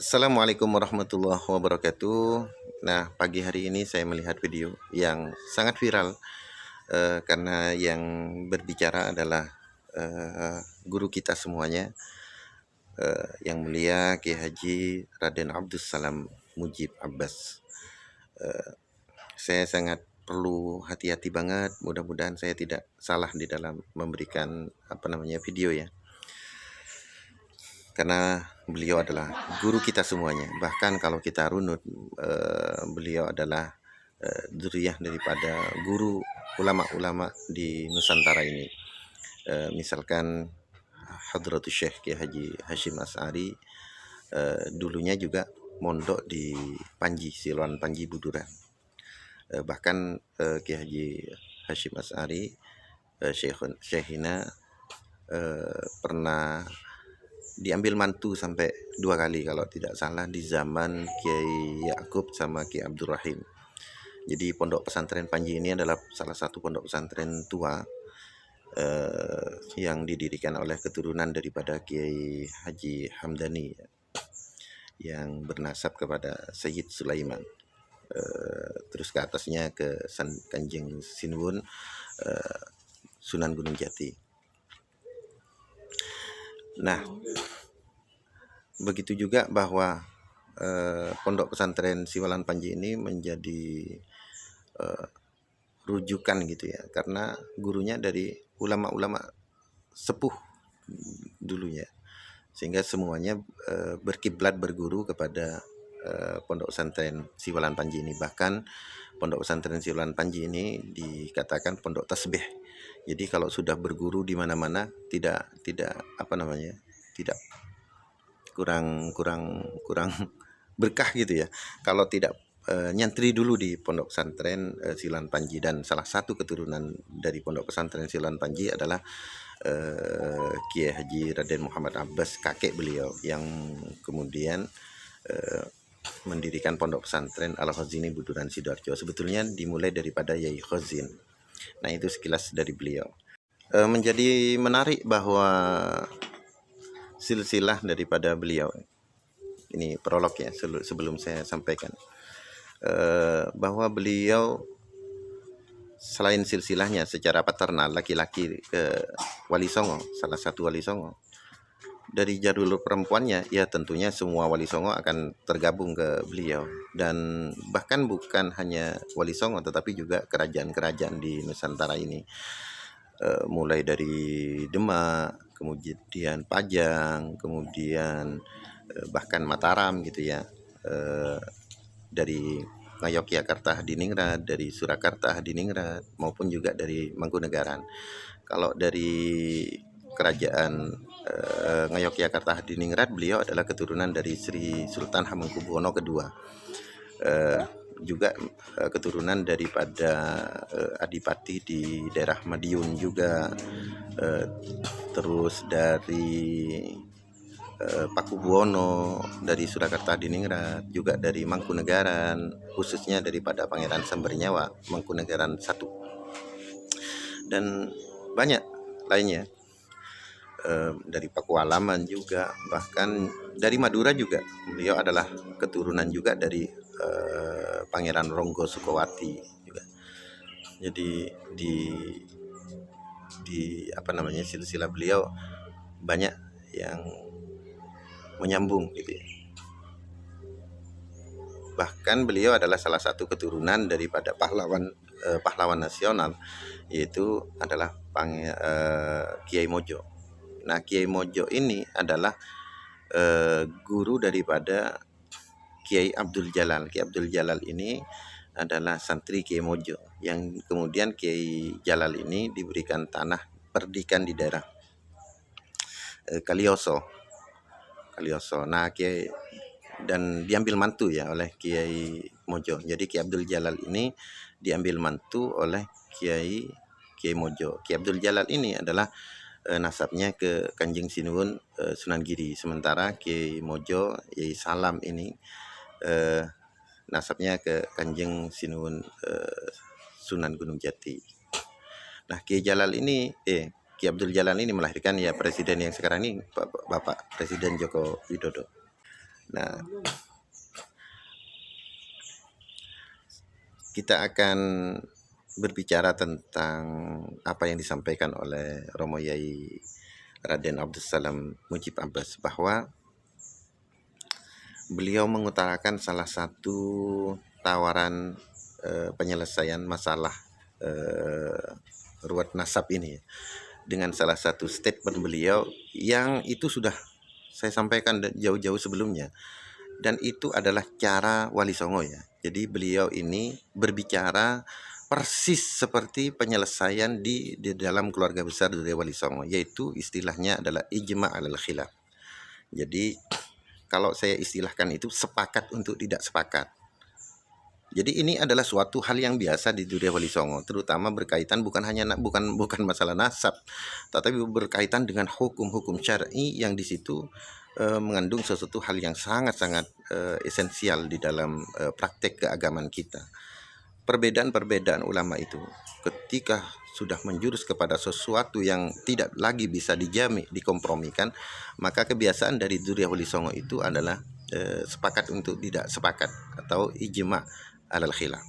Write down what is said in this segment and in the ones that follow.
Assalamualaikum warahmatullahi wabarakatuh. Nah, pagi hari ini saya melihat video yang sangat viral karena yang berbicara adalah guru kita semuanya, yang mulia Kiai Haji Raden Abdus Salam Mujib Abbas. Saya sangat perlu hati-hati banget. Mudah-mudahan saya tidak salah di dalam memberikan video ya. Karena beliau adalah guru kita semuanya. Bahkan kalau kita runut, beliau adalah dzurriyyah daripada guru ulama-ulama di Nusantara ini. Misalkan Hadratus Syekh Kiai Haji Hasyim Asy'ari dulunya juga mondok di Panji, Siloan Panji Buduran. Bahkan Kiai Haji Hasyim Asy'ari Syekhina pernah diambil mantu sampai 2 kali kalau tidak salah di zaman Kiai Yakub sama Kiai Abdul Rahim. Jadi pondok pesantren Panji ini adalah salah satu pondok pesantren tua yang didirikan oleh keturunan daripada Kiai Haji Hamdani yang bernasab kepada Sayyid Sulaiman. Terus ke atasnya ke Kanjeng Sinuwun Sunan Gunung Jati. Nah, begitu juga bahwa pondok pesantren Siwalan Panji ini menjadi rujukan gitu ya, karena gurunya dari ulama-ulama sepuh dulunya, sehingga semuanya berkiblat berguru kepada pondok pesantren Siwalan Panji ini. Bahkan pondok pesantren Siwalan Panji ini dikatakan pondok tasbih. Jadi kalau sudah berguru di mana-mana tidak kurang berkah gitu ya. Kalau tidak nyantri dulu di pondok pesantren Siwalan Panji. Dan salah satu keturunan dari pondok pesantren Siwalan Panji adalah Kiai Haji Raden Muhammad Abbas, kakek beliau, yang kemudian mendirikan pondok pesantren Al-Khazini Buduran Sidoarjo. Sebetulnya dimulai daripada Yai Khazin. Nah, itu sekilas dari beliau. Menjadi menarik bahwa silsilah daripada beliau, ini prolog ya sebelum saya sampaikan, bahwa beliau selain silsilahnya secara paternal laki-laki Wali Songo, salah satu Wali Songo, dari jalur perempuannya ya tentunya semua Wali Songo akan tergabung ke beliau. Dan bahkan bukan hanya Wali Songo tetapi juga kerajaan-kerajaan di Nusantara ini, mulai dari Demak, kemudian Pajang, kemudian bahkan Mataram gitu ya, dari Ngayogyakarta Hadiningrat, dari Surakarta Hadiningrat, maupun juga dari Mangkunegaran. Kalau dari kerajaan Ngayogyakarta Hadiningrat, beliau adalah keturunan dari Sri Sultan Hamengkubuwono II, juga keturunan daripada adipati di daerah Madiun juga, terus dari Pakubuwono, dari Surakarta Hadiningrat, juga dari Mangkunegaran, khususnya daripada Pangeran Sambernyawa Mangkunegaran I, dan banyak lainnya, dari Pakualaman juga, bahkan dari Madura juga. Beliau adalah keturunan juga dari Pangeran Ronggo Sukowati juga. Jadi di silsilah beliau banyak yang menyambung gitu ya. Bahkan beliau adalah salah satu keturunan daripada pahlawan nasional, yaitu adalah Kiai Mojo. Nah, Kiai Mojo ini adalah guru daripada Kiai Abdul Jalal. Kiai Abdul Jalal ini adalah santri Kiai Mojo, yang kemudian Kiai Jalal ini diberikan tanah perdikan di daerah Kalioso. Nah, Kiai dan diambil mantu ya oleh Kiai Mojo. Jadi Kiai Abdul Jalal ini diambil mantu oleh Kiai Mojo. Kiai Abdul Jalal ini adalah nasabnya ke Kanjeng Sinuwun Sunan Giri, sementara Kiai Mojo Yai Salam ini nasabnya ke Kanjeng Sinuwun Sunan Gunung Jati. Nah, Kiai Abdul Jalal ini melahirkan ya presiden yang sekarang ini, Bapak Presiden Joko Widodo. Nah, kita akan berbicara tentang apa yang disampaikan oleh Romo Yai Raden Abdus Salam Mujib Abbas, bahwa beliau mengutarakan salah satu tawaran penyelesaian masalah ruwet nasab ini dengan salah satu statement beliau yang itu sudah saya sampaikan jauh-jauh sebelumnya, dan itu adalah cara Wali Songo ya. Jadi beliau ini berbicara persis seperti penyelesaian di dalam keluarga besar dari Wali Songo, yaitu istilahnya adalah ijma' alal khilaf. Jadi kalau saya istilahkan itu sepakat untuk tidak sepakat. Jadi ini adalah suatu hal yang biasa di Durya Wali Songo, terutama berkaitan bukan hanya bukan masalah nasab, tetapi berkaitan dengan hukum-hukum syar'i yang di situ mengandung sesuatu hal yang sangat-sangat esensial di dalam praktek keagamaan kita. Perbedaan-perbedaan ulama itu ketika sudah menjurus kepada sesuatu yang tidak lagi bisa dijamin, dikompromikan, maka kebiasaan dari Durya Wali Songo itu adalah sepakat untuk tidak sepakat atau ijma' alal khilaf.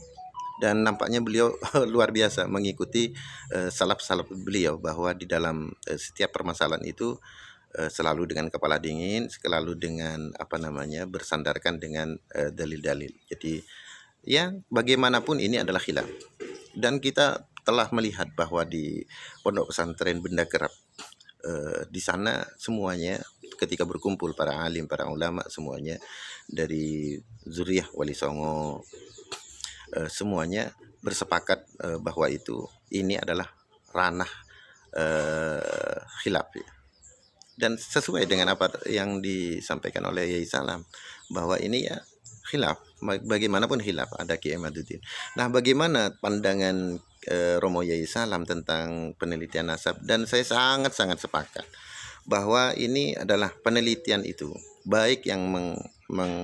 Dan nampaknya beliau luar biasa mengikuti salaf-salaf beliau, bahwa di dalam setiap permasalahan itu selalu dengan kepala dingin, selalu dengan bersandarkan dengan dalil-dalil. Jadi ya bagaimanapun ini adalah khilaf. Dan kita telah melihat bahwa di Pondok Pesantren Benda Kerap di sana semuanya ketika berkumpul para alim, para ulama, semuanya dari zuriyah Wali Songo, semuanya bersepakat bahwa ini adalah ranah khilaf ya. Dan sesuai dengan apa yang disampaikan oleh Yai Salam, bahwa ini ya khilaf, bagaimanapun khilaf, ada Kiai Maduddin. Nah, bagaimana pandangan Romo Yai Salam tentang penelitian nasab? Dan saya sangat-sangat sepakat bahwa ini adalah penelitian itu, baik yang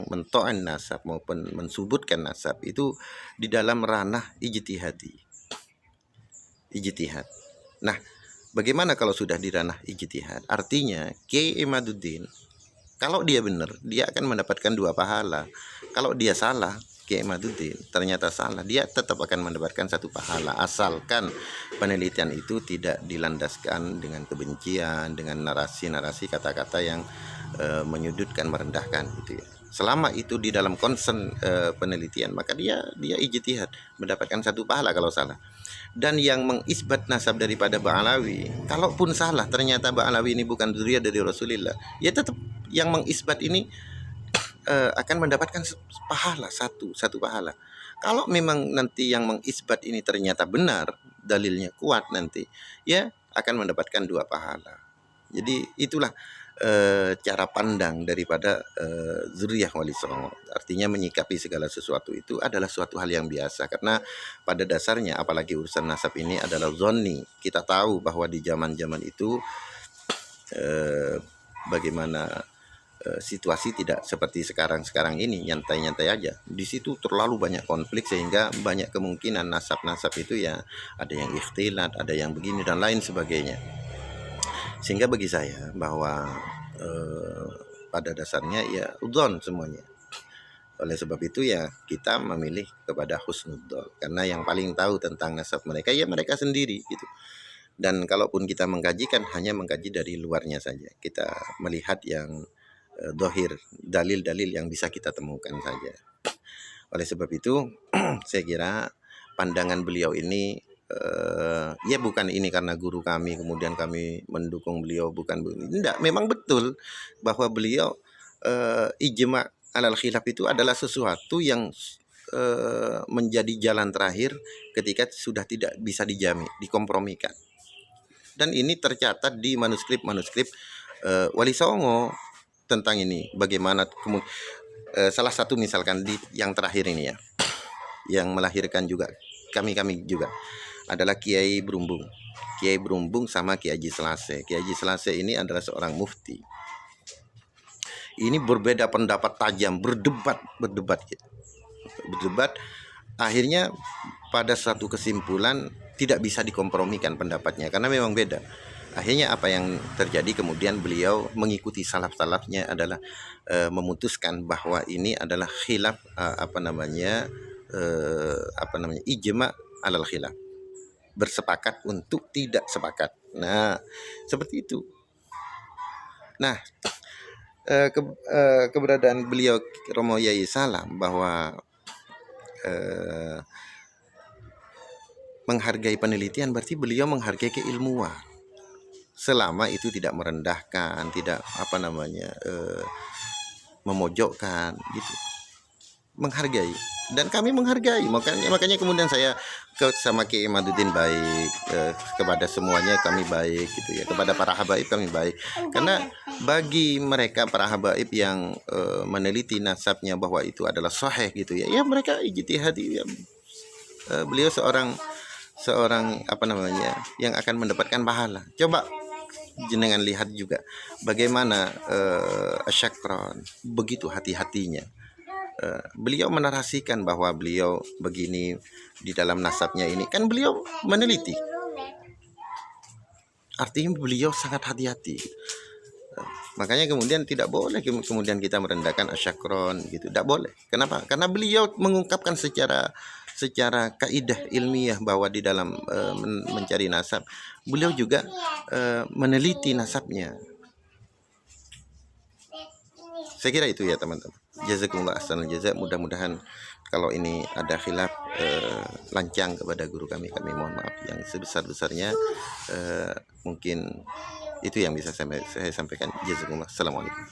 mentoan nasab maupun mensubutkan nasab, itu di dalam ranah ijtihad. Nah, bagaimana kalau sudah di ranah ijtihad? Artinya Kiai Maduddin, kalau dia benar, dia akan mendapatkan 2 pahala. Kalau dia salah, Kiai Maduddin ternyata salah, dia tetap akan mendapatkan 1 pahala, asalkan penelitian itu tidak dilandaskan dengan kebencian, dengan narasi-narasi kata-kata yang menyudutkan, merendahkan gitu ya. Selama itu di dalam concern penelitian, maka dia ijtihad, mendapatkan 1 pahala kalau salah. Dan yang mengisbat nasab daripada Ba'alawi, kalaupun salah, ternyata Ba'alawi ini bukan zuriyah dari Rasulullah, ya tetap yang mengisbat ini akan mendapatkan pahala, satu pahala. Kalau memang nanti yang mengisbat ini ternyata benar, dalilnya kuat, nanti ya akan mendapatkan 2 pahala. Jadi itulah cara pandang daripada zuriyah Wali Songo. Artinya menyikapi segala sesuatu itu adalah suatu hal yang biasa, karena pada dasarnya apalagi urusan nasab ini adalah zonni. Kita tahu bahwa di zaman-zaman itu bagaimana situasi tidak seperti sekarang ini, nyantai-nyantai aja. Di situ terlalu banyak konflik, sehingga banyak kemungkinan nasab-nasab itu ya ada yang ikhtilat, ada yang begini dan lain sebagainya. Sehingga bagi saya bahwa pada dasarnya ya udzon semuanya. Oleh sebab itu ya kita memilih kepada husnudzon, karena yang paling tahu tentang nasab mereka ya mereka sendiri gitu. Dan kalaupun kita mengkajikan, hanya mengkaji dari luarnya saja. Kita melihat yang dohir, dalil-dalil yang bisa kita temukan saja. Oleh sebab itu saya kira pandangan beliau ini ya bukan ini karena guru kami kemudian kami mendukung beliau, bukan. Tidak, memang betul bahwa beliau ijma' alal khilaf itu adalah sesuatu yang menjadi jalan terakhir ketika sudah tidak bisa dikompromikan. Dan ini tercatat di manuskrip Wali Songo tentang ini. Bagaimana salah satu misalkan di yang terakhir ini ya, yang melahirkan juga kami juga adalah Kiai Brumbung sama Kiai Haji Selase. Kiai Haji Selase ini adalah seorang mufti. Ini berbeda pendapat tajam, berdebat. Akhirnya pada satu kesimpulan tidak bisa dikompromikan pendapatnya, karena memang beda. Akhirnya apa yang terjadi, kemudian beliau mengikuti salaf-salafnya adalah memutuskan bahwa ini adalah khilaf ijma alal khilaf, bersepakat untuk tidak sepakat. Nah, seperti itu. Nah, keberadaan beliau Romo Yai Salam bahwa menghargai penelitian berarti beliau menghargai keilmuan, selama itu tidak merendahkan, tidak memojokkan gitu, menghargai. Dan kami menghargai, makanya kemudian saya sama Kiai Imaduddin baik, kepada semuanya kami baik gitu ya, kepada para habaib kami baik, karena bagi mereka para habaib yang meneliti nasabnya bahwa itu adalah sahih gitu ya, ya mereka ijtihad ya, beliau seorang yang akan mendapatkan pahala. Coba jenengan lihat juga bagaimana Asyakron begitu hati-hatinya. Beliau menarasikan bahwa beliau begini di dalam nasabnya ini, kan beliau meneliti, artinya beliau sangat hati-hati. Makanya kemudian tidak boleh kemudian kita merendahkan Asyakron gitu, tidak boleh. Kenapa? Karena beliau mengungkapkan secara kaidah ilmiah bahwa di dalam mencari nasab, beliau juga meneliti nasabnya. Saya kira itu ya teman-teman. Jazakumullah ahsanal jazak. Mudah-mudahan kalau ini ada khilaf lancang kepada guru kami mohon maaf yang sebesar-besarnya. Mungkin itu yang bisa saya sampaikan. Jazakumullah. Assalamualaikum.